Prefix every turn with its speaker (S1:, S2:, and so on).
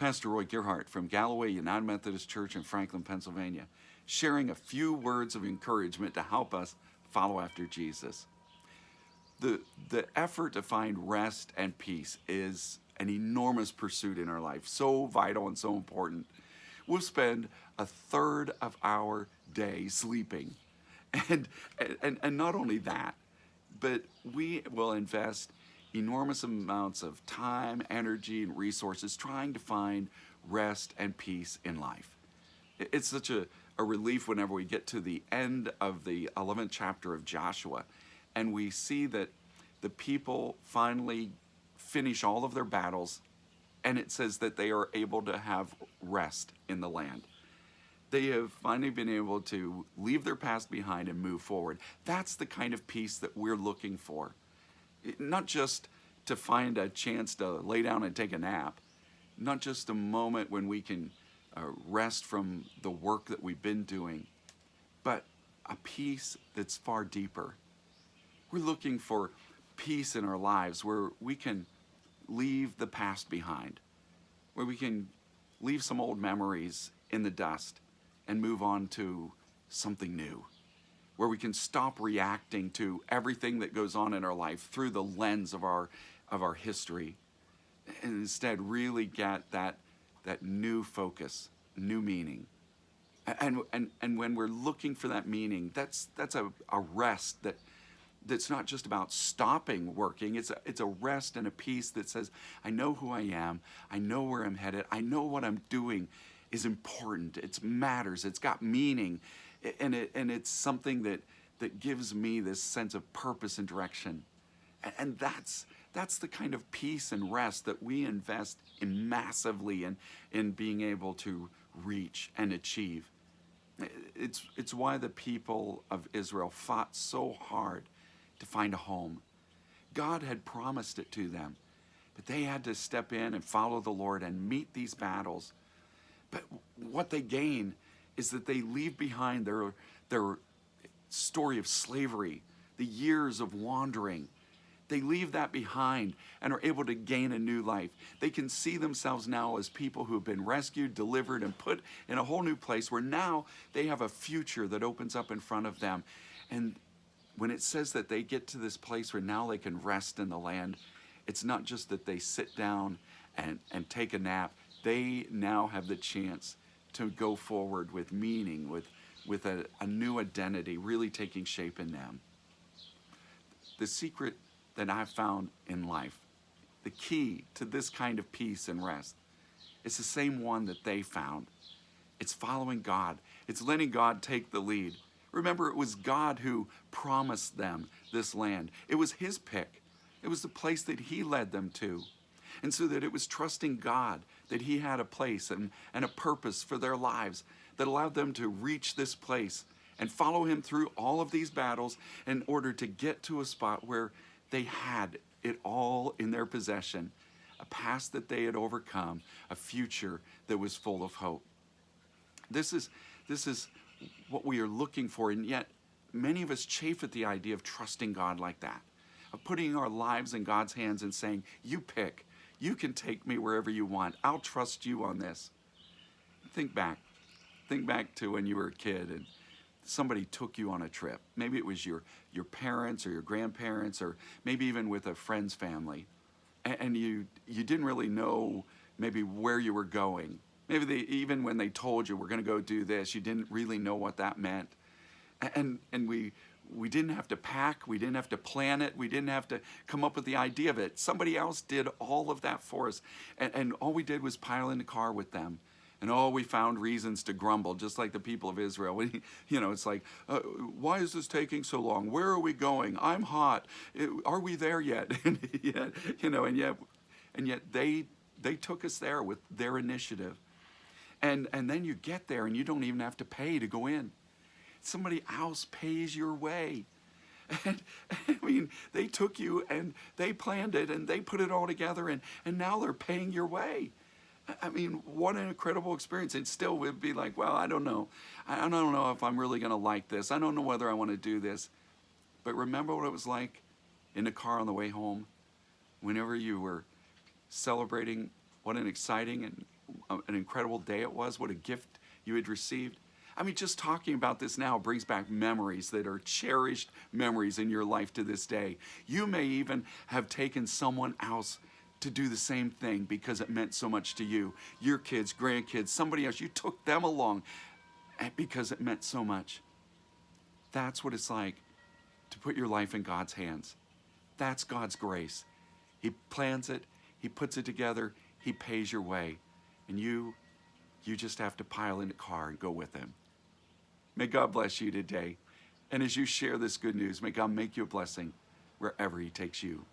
S1: Pastor Roy Gerhart from Galloway United Methodist Church in Franklin, Pennsylvania, sharing a few words of encouragement to help us follow after Jesus. The effort to find rest and peace is an enormous pursuit in our life, so vital and so important. We'll spend a third of our day sleeping. And, and not only that, but we will invest enormous amounts of time, energy, and resources trying to find rest and peace in life. It's such a relief whenever we get to the end of the 11th chapter of Joshua and we see that the people finally finish all of their battles, and it says that they are able to have rest in the land. They have finally been able to leave their past behind and move forward. That's the kind of peace that we're looking for. Not just to find a chance to lay down and take a nap, not just a moment when we can rest from the work that we've been doing, but a peace that's far deeper. We're looking for peace in our lives where we can leave the past behind, where we can leave some old memories in the dust and move on to something new, where we can stop reacting to everything that goes on in our life through the lens of our history, and instead really get that new focus, new meaning. And when we're looking for that meaning, that's a rest that's not just about stopping working. It's a rest and a peace that says, I know who I am, I know where I'm headed, I know what I'm doing is important, it matters, it's got meaning, and it's something that gives me this sense of purpose and direction. And that's the kind of peace and rest that we invest in massively in being able to reach and achieve. It's why the people of Israel fought so hard to find a home. God had promised it to them, but they had to step in and follow the Lord and meet these battles. But what they gain is that they leave behind their story of slavery, the years of wandering. They leave that behind and are able to gain a new life. They can see themselves now as people who have been rescued, delivered, and put in a whole new place where now they have a future that opens up in front of them. And when it says that they get to this place where now they can rest in the land, it's not just that they sit down and take a nap. They now have the chance to go forward with meaning, with a new identity really taking shape in them. The secret that I've found in life, the key to this kind of peace and rest, it's the same one that they found. It's following God. It's letting God take the lead. Remember, it was God who promised them this land. It was his pick. It was the place that he led them to. And so that it was trusting God that he had a place and a purpose for their lives that allowed them to reach this place and follow him through all of these battles in order to get to a spot where they had it all in their possession, a past that they had overcome, a future that was full of hope. This is what we are looking for, and yet many of us chafe at the idea of trusting God like that, of putting our lives in God's hands and saying, you pick, you can take me wherever you want, I'll trust you on this. Think back to when you were a kid and somebody took you on a trip. Maybe it was your parents or your grandparents, or maybe even with a friend's family, and you didn't really know maybe where you were going. Maybe even when they told you we're going to go do this, you didn't really know what that meant. And we didn't have to pack, we didn't have to plan it, we didn't have to come up with the idea of it. Somebody else did all of that for us. And all we did was pile in the car with them. And we found reasons to grumble, just like the people of Israel. It's like, why is this taking so long? Where are we going? I'm hot. Are we there yet? And yet they took us there with their initiative. And then you get there and you don't even have to pay to go in. Somebody else pays your way. And I mean, they took you and they planned it and they put it all together and now they're paying your way. I mean, what an incredible experience. And still would be like, well, I don't know. I don't know if I'm really going to like this. I don't know whether I want to do this. But remember what it was like in the car on the way home, whenever you were celebrating what an exciting and an incredible day it was, what a gift you had received. I mean, just talking about this now brings back memories that are cherished memories in your life to this day. You may even have taken someone else to do the same thing because it meant so much to you. Your kids, grandkids, somebody else, you took them along because it meant so much. That's what it's like to put your life in God's hands. That's God's grace. He plans it, He puts it together, He pays your way. And you just have to pile in the car and go with Him. May God bless you today. And as you share this good news, may God make you a blessing wherever He takes you.